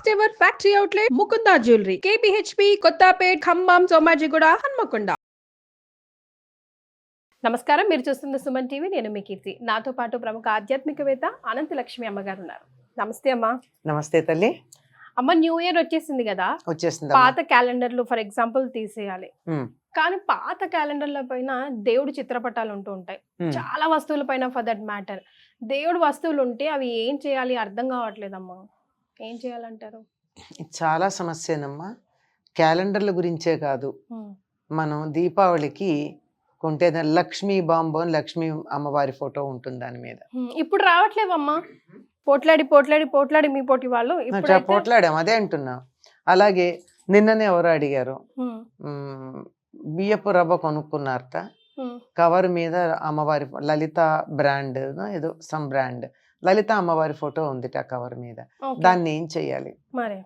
First ever factory outlet Mukunda jewellery KPHB Kothapet Khammam Somajiguda Hanamkonda. నమస్కారం, మీరు చూస్తున్న సుమన్ టీవీ. నేను మీ కీర్తి. నాతో పాటు ప్రముఖ ఆధ్యాత్మికవేత్త అనంత లక్ష్మి అమ్మగారు ఉన్నారు. నమస్తే అమ్మా. నమస్తే తల్లి. అమ్మ, న్యూ ఇయర్ వచ్చేసింది కదా, వచ్చేసింది. పాత క్యాలెండర్లు ఫర్ ఎగ్జాంపుల్ తీసేయాలి. కానీ పాత క్యాలెండర్ల పైన దేవుడి చిత్రపటాలు ఉంటూ ఉంటాయి, చాలా వస్తువుల పైన ఫర్ దట్ మ్యాటర్. దేవుడు వస్తువులు ఉంటే అవి ఏం చేయాలి అర్థం కావట్లేదమ్మా. ఏం చేయాలంటారు? చాలా సమస్యనమ్మా. క్యాలెండర్ల గురించే కాదు, మనం దీపావళికి కొంటే లక్ష్మీ బాంబో లక్ష్మీ అమ్మవారి ఫోటో ఉంటుంది దాని మీద. ఇప్పుడు రావట్లేవమ్మా, పోట్లాడి పోట్లాడి పోట్లాడి మీ పోటీ వాళ్ళు పోట్లాడాం, అదే అంటున్నాం. అలాగే నిన్ననే ఎవరు అడిగారు, బియ్యపు రవ్వ కొనుక్కున్నారట, కవర్ మీద అమ్మవారి లలిత బ్రాండ్ ఏదో సమ్ బ్రాండ్ లలిత అమ్మవారి ఫోటో ఉంది ఆ కవర్ మీద. దాన్ని ఏం చెయ్యాలి? మరి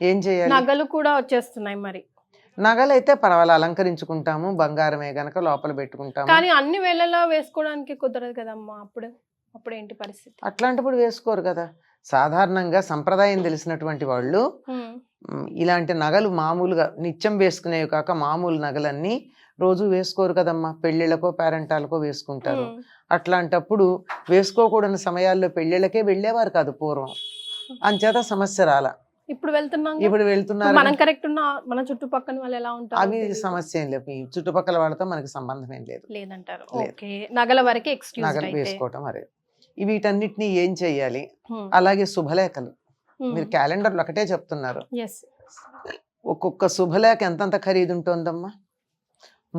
ఏం చెయ్యాలి? నగలు కూడా వచ్చేస్తున్నాయి. మరి నగలు అయితే పర్వాలేదు, అలంకరించుకుంటాము, బంగారమే గనక లోపల పెట్టుకుంటాము. కానీ అన్ని వేళలా వేసుకోవడానికి కుదరదు కదమ్మా. అప్పుడు ఏంటి పరిస్థితి? అట్లాంటప్పుడు వేసుకోరు కదా. సాధారణంగా సంప్రదాయం తెలిసినటువంటి వాళ్ళు ఇలాంటి నగలు మామూలుగా నిత్యం వేసుకునేవి కాక మామూలు నగలన్నీ రోజు వేసుకోరు కదమ్మా. పెళ్లిళ్ళకో పేరెంటాలకో వేసుకుంటారు. అట్లాంటప్పుడు వేసుకోకూడని సమయాల్లో పెళ్లిళ్ళకే వెళ్ళేవారు కాదు పూర్వం. అంచేత సమస్య రాలా. ఇప్పుడు వెళ్తున్నారు. మనం కరెక్ట్ ఉన్నా మన చుట్టుపక్కల వాళ్ళు ఎలా ఉంటారు అవి సమస్య ఏం లేదు. చుట్టుపక్కల వాళ్ళతో మనకి సంబంధం ఏం లేదంటారు. నగల వరకే నగలు వేసుకోవటం. అరే వీటన్నిటిని ఏం చెయ్యాలి? అలాగే శుభలేఖలు. మీరు క్యాలెండర్లు ఒకటే చెప్తున్నారు, ఒక్కొక్క శుభలేఖ ఎంతంత ఖరీదు ఉంటుందమ్మా.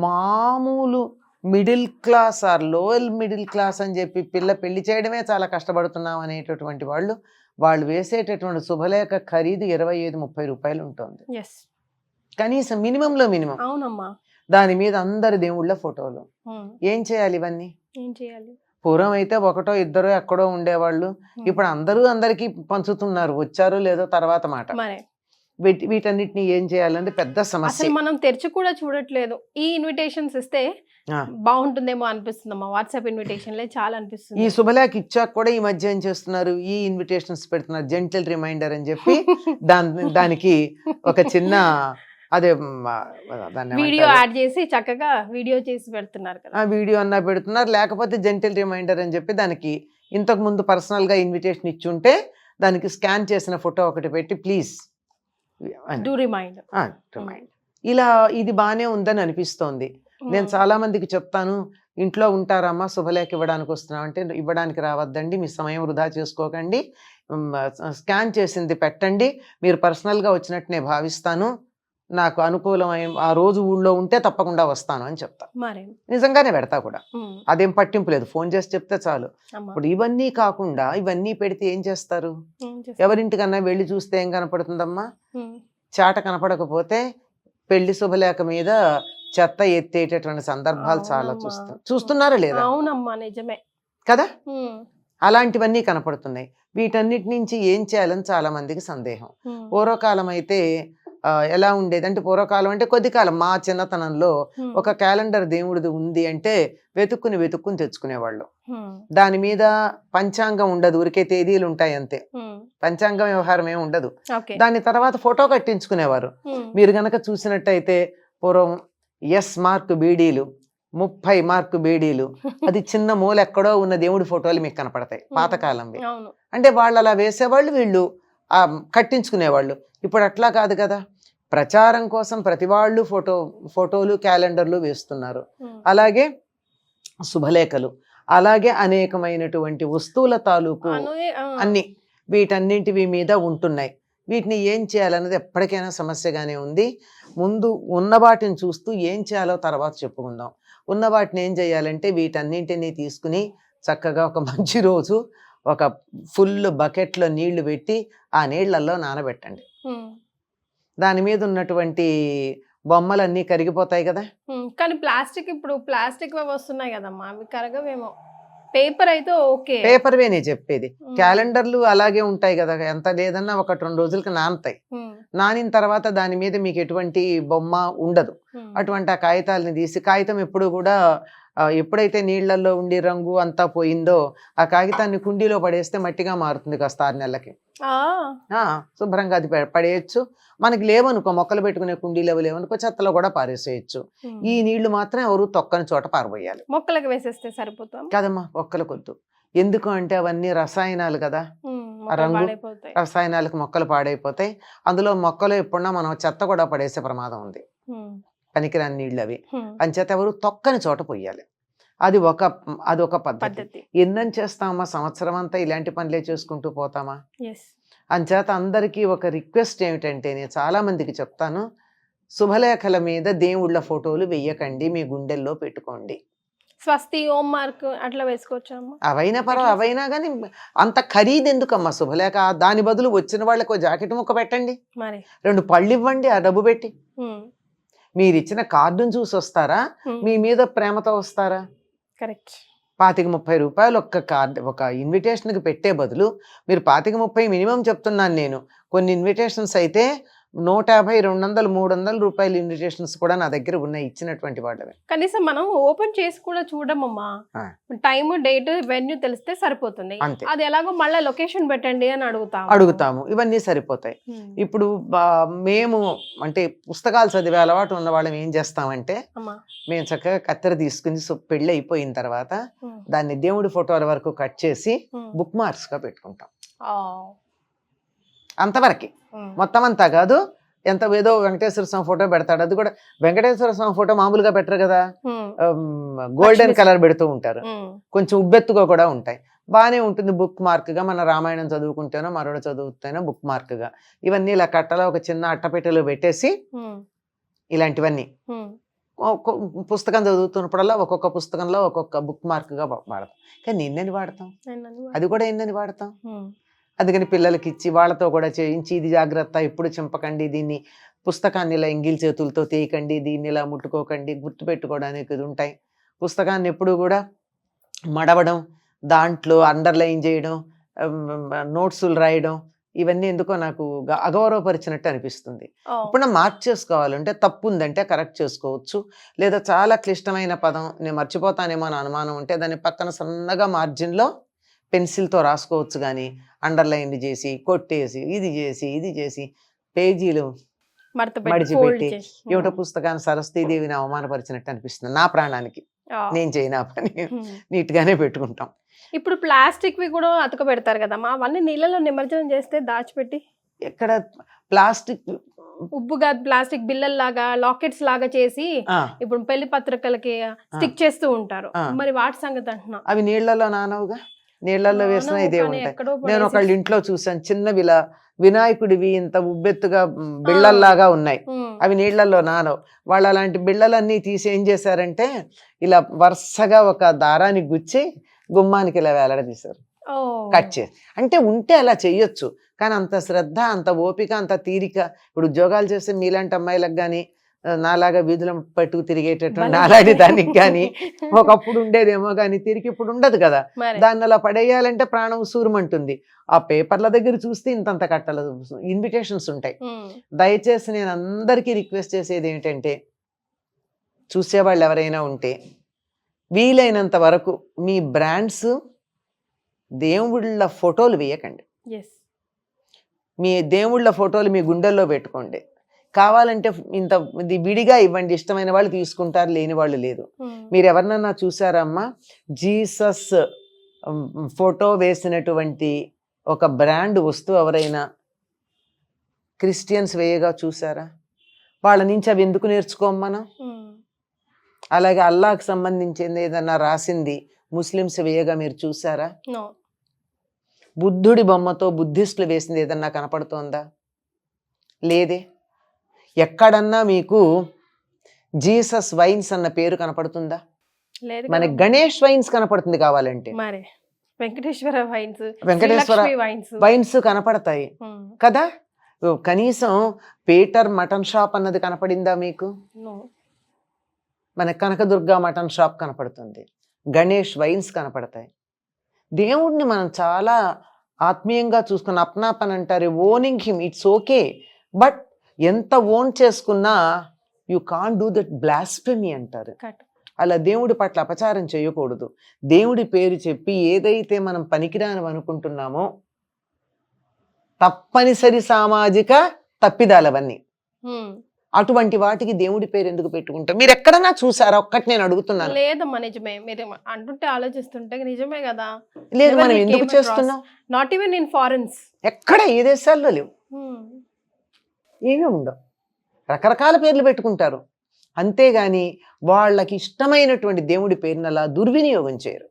మామూలు middle class are lower middle class అని చెప్పి పెళ్లి చేయడమే చాలా కష్టపడుతున్నాం అనేటటువంటి వాళ్ళు వేసేటటువంటి శుభలేఖ ఖరీదు 25-30 రూపాయలు ఉంటుంది కనీసం, మినిమంలో మినిమం. అవునమ్మా. దాని మీద అందరి దేవుళ్ళ ఫోటోలు. ఏం చేయాలి ఇవన్నీ? ఏం చేయాలి? పూర్వం అయితే ఒకటో ఇద్దరో ఎక్కడో ఉండేవాళ్ళు, ఇప్పుడు అందరికీ పంచుతున్నారు. వచ్చారో లేదో తర్వాత మాట. వీటన్నిటిని ఏం చేయాలంటే పెద్ద సమస్య. మనం తెరిచి కూడా చూడట్లేదు. ఈ ఇన్విటేషన్స్ ఇస్తే బాగుంటుందేమో అనిపిస్తుందమ్మా. వాట్సాప్ ఇన్విటేషన్లే చాలా అనిపిస్తుంది. ఈ శుభలేఖ ఇచ్చాక కూడా ఈ మధ్య ఏం చేస్తున్నారు, ఈ ఇన్విటేషన్స్ పెడుతున్నారు, జెంటిల్ రిమైండర్ అని చెప్పి దానికి ఒక చిన్న అదే వీడియో యాడ్ చేసి చక్కగా వీడియో చేసి పెడుతున్నారు కదా. వీడియో అన్నా పెడుతున్నారు, లేకపోతే జెంటిల్ రిమైండర్ అని చెప్పి దానికి ఇంతకు ముందు పర్సనల్ గా ఇన్విటేషన్ ఇచ్చి ఉంటే దానికి స్కాన్ చేసిన ఫోటో ఒకటి పెట్టి ప్లీజ్ రిమైండ్. ఇలా ఇది బానే ఉందని అనిపిస్తోంది. నేను చాలా మందికి చెప్తాను, ఇంట్లో ఉంటారమ్మా శుభలేఖ ఇవ్వడానికి వస్తున్నాం అంటే ఇవ్వడానికి రావద్దండి, మీ సమయం వృధా చేసుకోకండి, స్కాన్ చేసింది పెట్టండి, మీరు పర్సనల్గా వచ్చినట్టు నేను భావిస్తాను, నాకు అనుకూలమైన ఆ రోజు ఊళ్ళో ఉంటే తప్పకుండా వస్తాను అని చెప్తా. నిజంగానే పెడతా కూడా, అదేం పట్టింపు లేదు, ఫోన్ చేసి చెప్తే చాలు. ఇప్పుడు ఇవన్నీ కాకుండా ఇవన్నీ పెడితే ఏం చేస్తారు? ఎవరింటికన్నా వెళ్ళి చూస్తే ఏం కనపడుతుందమ్మా? చాట కనపడకపోతే పెళ్లి శుభలేఖ మీద చెత్త ఎత్తేటటువంటి సందర్భాలు చాలా చూస్తున్నారా లేదా? అవునమ్మా, నిజమే కదా. అలాంటివన్నీ కనపడుతున్నాయి. వీటన్నిటి నుంచి ఏం చేయాలని చాలా మందికి సందేహం. పూర్వకాలం అయితే ఎలా ఉండేది అంటే, పూర్వకాలం అంటే కొద్ది కాలం మా చిన్నతనంలో ఒక క్యాలెండర్ దేవుడిది ఉంది అంటే వెతుక్కుని తెచ్చుకునేవాళ్ళు. దాని మీద పంచాంగం ఉండదు, ఊరికే తేదీలు ఉంటాయి అంతే, పంచాంగం వ్యవహారం ఏమి ఉండదు. దాని తర్వాత ఫోటో కట్టించుకునేవారు. మీరు గనక చూసినట్టయితే పూర్వం ఎస్ మార్క్ బీడీలు, 30 మార్కు బీడీలు, అది చిన్న మూల ఎక్కడో ఉన్న దేవుడి ఫోటోలు మీకు కనపడతాయి పాతకాలంవి. అంటే వాళ్ళు అలా వేసేవాళ్ళు, వీళ్ళు కట్టించుకునేవాళ్ళు. ఇప్పుడు అట్లా కాదు కదా. ప్రచారం కోసం ప్రతి వాళ్ళు ఫోటోలు క్యాలెండర్లు వేస్తున్నారు. అలాగే శుభలేఖలు, అలాగే అనేకమైనటువంటి వస్తువుల తాలూకు అన్ని వీటన్నింటివి మీద ఉంటున్నాయి. వీటిని ఏం చేయాలన్నది ఎప్పటికైనా సమస్యగానే ఉంది. ముందు ఉన్న వాటిని చూస్తూ ఏం చేయాలో తర్వాత చెప్పుకుందాం. ఉన్న వాటిని ఏం చేయాలంటే వీటన్నింటినీ తీసుకుని చక్కగా ఒక మంచి రోజు ఒక ఫుల్ బకెట్లో నీళ్లు పెట్టి ఆ నీళ్లలో నానబెట్టండి. దాని మీద ఉన్నటువంటి బొమ్మలన్నీ కరిగిపోతాయి కదా. కానీ ఇప్పుడు ప్లాస్టిక్ వస్తున్నాయి కదమ్మా, అవి కరగవేమో. పేపర్ అయితే ఓకే, పేపర్వే నేను చెప్పేది. క్యాలెండర్లు అలాగే ఉంటాయి కదా, ఎంత లేదన్నా 1-2 రోజులకి నానతాయి. నానిన తర్వాత దాని మీద మీకు ఎటువంటి బొమ్మ ఉండదు. అటువంటి ఆ కాగితాలని తీసి, కాగితం ఎప్పుడు కూడా ఎప్పుడైతే నీళ్లలో ఉండి రంగు అంతా పోయిందో ఆ కాగితాన్ని కుండీలో పడేస్తే మట్టిగా మారుతుంది కాస్త 6 నెలలకి. శుభ్రంగా అది పడేయచ్చు. మనకి లేవనుకో, మొక్కలు పెట్టుకునే కుండీలు లేవనుకో, చెత్తలో కూడా పారేసేయచ్చు. ఈ నీళ్లు మాత్రం ఎవరు తొక్కని చోట పారబోయాలి. మొక్కలకు వేసేస్తే సరిపోతాం కదమ్మా, మొక్కలకు వద్దు. ఎందుకు అంటే అవన్నీ రసాయనాలు కదా, ఆ రంగు రసాయనాలకు మొక్కలు పాడైపోతాయి. అందులో మొక్కలు ఎప్పుడన్నా మనం చెత్త కూడా పడేసే ప్రమాదం ఉంది, పనికిరాని నీళ్ళు అవి. అంచేత ఎవరు తొక్కని చోట పోయాలి. అదొక పద్ధతి. ఎన్నని చేస్తామా, సంవత్సరం అంతా ఇలాంటి పనులే చేసుకుంటూ పోతామా? అంచేత అందరికీ ఒక రిక్వెస్ట్ ఏమిటంటే, నేను చాలా మందికి చెప్తాను, శుభలేఖల మీద దేవుళ్ళ ఫోటోలు వెయ్యకండి, మీ గుండెల్లో పెట్టుకోండి. స్వస్తి, ఓం మార్క్ అట్లా వేసుకోవచ్చమ్మా. అవైనా పర్వాలేదు, అవైనా కానీ అంత ఖరీదు ఎందుకమ్మా శుభలేఖ? దాని బదులు వచ్చిన వాళ్ళకి జాకెట్ ముక్క పెట్టండి, 2 పళ్ళు ఇవ్వండి ఆ డబ్బు పెట్టి. మీరు ఇచ్చిన కార్డును చూసి వస్తారా, మీ మీద ప్రేమతో వస్తారా? కరెక్ట్. 25-30 రూపాయలు ఒక్క కార్డు, ఒక ఇన్విటేషన్కి పెట్టే బదులు మీరు 25-30 మినిమం చెప్తున్నాను నేను. కొన్ని ఇన్విటేషన్స్ అయితే 150-200-300 రూపాయల ఇన్విటేషన్స్ కూడా నా దగ్గర ఉన్నాయి, ఇచ్చినటువంటి వాళ్ళవి. కనీసం మనం ఓపెన్ చేసి కూడా చూడమమ్మా, టైం, డేట్, వెన్యూ తెలిస్తే సరిపోతుంది. అది ఎలాగో మళ్ళీ లొకేషన్ పెట్టండి అని అడుగుతాము. ఇవన్నీ సరిపోతాయి. ఇప్పుడు మేము అంటే పుస్తకాలు చదివే అలవాటు ఉన్న వాళ్ళం ఏం చేస్తామంటే, మేము చక్కగా కత్తెర తీసుకుని పెళ్ళి అయిపోయిన తర్వాత దాన్ని దేవుడి ఫోటోల వరకు కట్ చేసి బుక్ మార్క్స్ గా పెట్టుకుంటాం. అంతవరకు, మొత్తం అంతా కాదు. ఎంత ఏదో వెంకటేశ్వర స్వామి ఫోటో పెడతాడు, అది కూడా వెంకటేశ్వర స్వామి ఫోటో మామూలుగా పెట్టరు కదా, గోల్డెన్ కలర్ పెడుతూ ఉంటారు, కొంచెం ఉబ్బెత్తుగా కూడా ఉంటాయి. బాగానే ఉంటుంది బుక్ మార్క్ గా. మన రామాయణం చదువుకుంటేనో మరొకటి చదువుతేనో బుక్ మార్క్ గా. ఇవన్నీ ఇలా కట్టలో ఒక చిన్న అట్టపెట్టెలో పెట్టేసి, ఇలాంటివన్నీ పుస్తకం చదువుతున్నప్పుడల్లా ఒక్కొక్క పుస్తకంలో ఒక్కొక్క బుక్ మార్క్ గా వాడతాం. కానీ ఎన్నని వాడతాం, అది కూడా ఎన్నని వాడతాం. అందుకని పిల్లలకి ఇచ్చి వాళ్ళతో కూడా చేయించి, ఇది జాగ్రత్త, ఇప్పుడు చింపకండి, దీన్ని పుస్తకాన్ని ఇలా ఎంగిల్ చేతులతో తీయకండి, దీన్ని ఇలా ముట్టుకోకండి, గుర్తుపెట్టుకోవడానికి ఇది ఉంటాయి. పుస్తకాన్ని ఎప్పుడు కూడా మడవడం, దాంట్లో అండర్లైన్ చేయడం, నోట్సులు రాయడం, ఇవన్నీ ఎందుకో నాకు అగౌరవపరిచినట్టు అనిపిస్తుంది. ఇప్పుడు మార్క్ చేసుకోవాలంటే తప్పు ఉందంటే కరెక్ట్ చేసుకోవచ్చు, లేదా చాలా క్లిష్టమైన పదం నేను మర్చిపోతానేమో అని అనుమానం ఉంటే దాన్ని పక్కన సన్నగా మార్జిన్లో పెన్సిల్తో రాసుకోవచ్చు. కానీ అండర్లైన్ చేసి, కొట్టేసి, ఇది చేసి పేజీలు మడిచిపెట్టి ఏమిటో పుస్తకాన్ని సరస్వతీదేవిని అవమానపరిచినట్టు అనిపిస్తుంది నా ప్రాణానికి. నేను చేయనా పని నీట్ గానే పెట్టుకుంటాం. ఇప్పుడు ప్లాస్టిక్ వి కూడా అతక పెడతారు కదమ్మా, అవన్నీ నీళ్ళలో నిమజ్జనం చేస్తే దాచిపెట్టి, ఎక్కడ ప్లాస్టిక్ ఉబ్బుగా ప్లాస్టిక్ బిల్లల్లాగా లాకెట్స్ లాగా చేసి ఇప్పుడు పెళ్లి పత్రికలకి స్టిక్ చేస్తూ ఉంటారు, మరి వాటి సంగతి అంటున్నా. అవి నీళ్లలో నానవుగా, నీళ్లలో వేసినా ఇదే ఉంటాయి. నేను ఒకళ్ళ ఇంట్లో చూసాను, చిన్నవి వినాయకుడివి ఇంత ఉబ్బెత్తుగా బిళ్ళల్లాగా ఉన్నాయి, అవి నీళ్లలో నానవు. వాళ్ళు అలాంటి బిళ్ళలన్నీ తీసి ఏం చేశారంటే ఇలా వరుసగా ఒక దారాన్ని గుచ్చి గుమ్మానికి ఇలా వేలాడదీశారు, కట్ చేసి. అంటే ఉంటే అలా చెయ్యొచ్చు, కానీ అంత శ్రద్ధ, అంత ఓపిక, అంత తీరిక. ఇప్పుడు ఉద్యోగాలు చేస్తే మీలాంటి అమ్మాయిలకు కానీ నాలాగా వీధుల పట్టుకు తిరిగేటటువంటి అలాంటి దానికి కానీ ఒకప్పుడు ఉండేదేమో, కానీ తిరిగి ఇప్పుడు ఉండదు కదా. దాన్ని అలా పడేయాలంటే ప్రాణం సూరమంటుంది. ఆ పేపర్ల దగ్గర చూస్తే ఇంతంత కట్టలు ఇన్విటేషన్స్ ఉంటాయి. దయచేసి నేను అందరికీ రిక్వెస్ట్ చేసేది ఏంటంటే, చూసేవాళ్ళు ఎవరైనా ఉంటే వీలైనంత వరకు మీ బ్రాండ్స్ దేవుళ్ళ ఫోటోలు వేయకండి. మీ దేవుళ్ళ ఫోటోలు మీ గుండెల్లో పెట్టుకోండి. కావాలంటే ఇంత విడిగా ఇవ్వండి, ఇష్టమైన వాళ్ళు తీసుకుంటారు, లేని వాళ్ళు లేదు. మీరు ఎవరినన్నా చూసారమ్మా జీసస్ ఫోటో వేసినటువంటి ఒక బ్రాండ్ వస్తువు ఎవరైనా క్రిస్టియన్స్ వేయగా చూసారా? వాళ్ళ నుంచి అవి ఎందుకు నేర్చుకోమనం? అలాగే అల్లాహ్కి సంబంధించింది ఏదన్నా రాసింది ముస్లిమ్స్ వేయగా మీరు చూసారా? బుద్ధుడి బొమ్మతో బుద్ధిస్టులు వేసింది ఏదన్నా కనపడుతోందా? లేదే. ఎక్కడన్నా మీకు జీసస్ వైన్స్ అన్న పేరు కనపడుతుందా? మనకి గణేష్ వైన్స్ కనపడుతుంది కావాలంటే, వెంకటేశ్వర వైన్స్ కనపడతాయి కదా. కనీసం పీటర్ మటన్ షాప్ అన్నది కనపడిందా మీకు? మన కనకదుర్గ మటన్ షాప్ కనపడుతుంది, గణేష్ వైన్స్ కనపడతాయి. దేవుడిని మనం చాలా ఆత్మీయంగా చూసుకున్న అప్నాపన్ అంటారు, owning him, it's okay. But ఎంత ఓన్ చేసుకున్నా you can't do that blasphemy అంటారు. అలా దేవుడి పట్ల అపచారం చేయకూడదు. దేవుడి పేరు చెప్పి ఏదైతే మనం పనికిరాని అనుకుంటున్నామో తప్పనిసరి సామాజిక తప్పిదాలవన్నీ, అటువంటి వాటికి దేవుడి పేరు ఎందుకు పెట్టుకుంటాం? మీరు ఎక్కడన్నా చూసారా? ఒక్కటి నేను అడుగుతున్నాను. లేదమ్మా, నిజమే. మీరు అంటుంటే ఆలోచిస్తుంటే నిజమే కదా. లేదు, మనం ఎందుకు చేస్తున్నాం? నాట్ ఈవెన్ ఇన్ ఫారెన్స్, ఎక్కడ ఏ దేశాల్లో లేవు, ఏమీ ఉండవు. రకరకాల పేర్లు పెట్టుకుంటారు, అంతేగాని వాళ్ళకి ఇష్టమైనటువంటి దేవుడి పేరుని అలా దుర్వినియోగం చేయరు.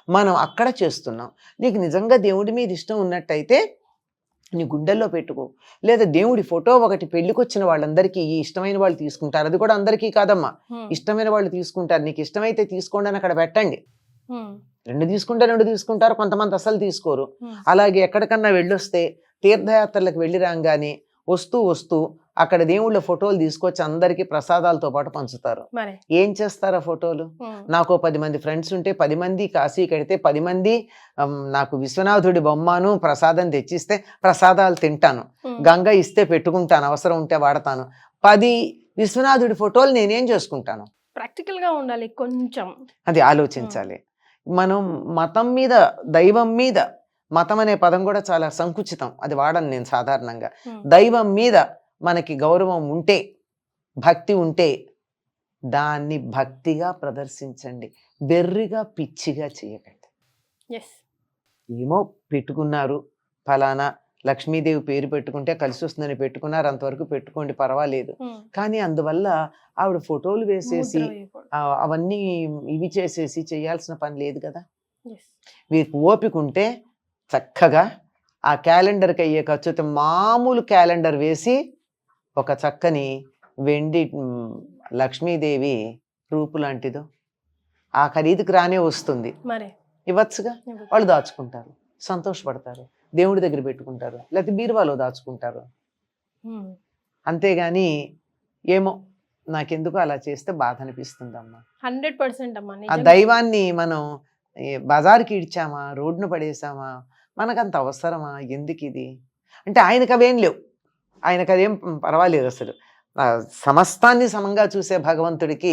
మనం అక్కడ చేస్తున్నాం. నీకు నిజంగా దేవుడి మీద ఇష్టం ఉన్నట్టయితే నీ గుండెల్లో పెట్టుకో. లేదా దేవుడి ఫోటో ఒకటి, పెళ్లికి వచ్చిన వాళ్ళందరికీ ఇష్టమైన వాళ్ళు తీసుకుంటారు, అది కూడా అందరికీ కాదమ్మా, ఇష్టమైన వాళ్ళు తీసుకుంటారు. నీకు ఇష్టమైతే తీసుకోండి అని అక్కడ పెట్టండి. 2 తీసుకుంటే 2 తీసుకుంటారు, కొంతమంది అసలు తీసుకోరు. అలాగే ఎక్కడికన్నా వెళ్ళొస్తే తీర్థయాత్రలకు వెళ్ళి రాగానే వస్తూ వస్తూ అక్కడ దేవుళ్ళ ఫోటోలు తీసుకొచ్చి అందరికీ ప్రసాదాలతో పాటు పంచుతారు. ఏం చేస్తారు ఆ ఫోటోలు? నాకు 10 మంది ఫ్రెండ్స్ ఉంటే 10 మంది కాశీకి వెడితే 10 మంది నాకు విశ్వనాథుడి బొమ్మను ప్రసాదం తెచ్చిస్తే ప్రసాదాలు తింటాను, గంగ ఇస్తే పెట్టుకుంటాను, అవసరం ఉంటే వాడతాను. 10 విశ్వనాథుడి ఫోటోలు నేనేం చేసుకుంటాను? ప్రాక్టికల్ గా ఉండాలి కొంచెం, అది ఆలోచించాలి. మనం మతం మీద, దైవం మీద, మతం అనే పదం కూడా చాలా సంకుచితం, అది వాడను నేను సాధారణంగా. దైవం మీద మనకి గౌరవం ఉంటే, భక్తి ఉంటే దాన్ని భక్తిగా ప్రదర్శించండి, బెర్రిగా పిచ్చిగా చేయకండి. ఏమో పెట్టుకున్నారు, ఫలానా లక్ష్మీదేవి పేరు పెట్టుకుంటే కలిసి వస్తుందని పెట్టుకున్నారు, అంతవరకు పెట్టుకోండి, పర్వాలేదు. కానీ అందువల్ల ఆవిడ ఫోటోలు వేసేసి అవన్నీ ఇవి చేసేసి చేయాల్సిన పని లేదు కదా. మీకు ఓపిక ఉంటే చక్కగా ఆ క్యాలెండర్కి అయ్యే ఖర్చుతో మామూలు క్యాలెండర్ వేసి ఒక చక్కని వెండి లక్ష్మీదేవి రూపు లాంటిదో ఆ ఖరీదుకి రానే వస్తుంది, ఇవ్వచ్చుగా. వాళ్ళు దాచుకుంటారు, సంతోషపడతారు, దేవుడి దగ్గర పెట్టుకుంటారు, లేకపోతే బీరువాలో దాచుకుంటారు. అంతేగాని ఏమో నాకెందుకు అలా చేస్తే బాధ అనిపిస్తుంది అమ్మా. 100% అమ్మా. ఆ దైవాన్ని మనం బజార్కి ఇడ్చామా, రోడ్డును పడేసామా, మనకంత అవసరమా, ఎందుకు ఇది అంటే? ఆయనకు అవేం లేవు, ఆయనకు అదేం పర్వాలేదు అసలు. సమస్తాన్ని సమంగా చూసే భగవంతుడికి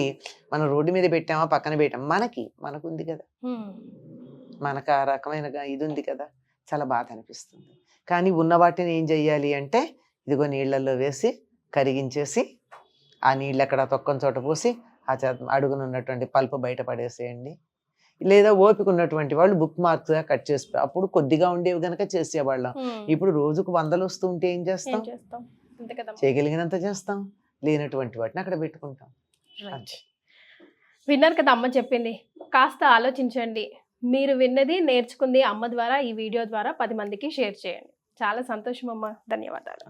మనం రోడ్డు మీద పెట్టామా, పక్కన పెట్టామా, మనకుంది కదా, మనకు ఆ రకమైన ఇది ఉంది కదా. చాలా బాధ అనిపిస్తుంది. కానీ ఉన్న వాటిని ఏం చెయ్యాలి అంటే, ఇదిగో నీళ్ళల్లో వేసి కరిగించేసి ఆ నీళ్ళు ఎక్కడ తొక్కని చోట పోసి ఆ అడుగునున్నటువంటి పల్పు బయట పడేసేయండి. లేదా ఓపిక ఉన్నటువంటి వాళ్ళు బుక్ మార్క్స్ గా కట్ చేసి, అప్పుడు కొద్దిగా ఉండేవి గనక చేసేవాళ్ళం. ఇప్పుడు రోజుకు 100 వస్తూ ఉంటే ఏం చేస్తాం? చేయగలిగినంత చేస్తాం, లేనటువంటి వాటిని అక్కడ పెట్టుకుంటాం. విన్నారు కదా అమ్మ చెప్పింది, కాస్త ఆలోచించండి. మీరు విన్నది, నేర్చుకుంది అమ్మ ద్వారా, ఈ వీడియో ద్వారా 10 మందికి షేర్ చేయండి. చాలా సంతోషం అమ్మ, ధన్యవాదాలు.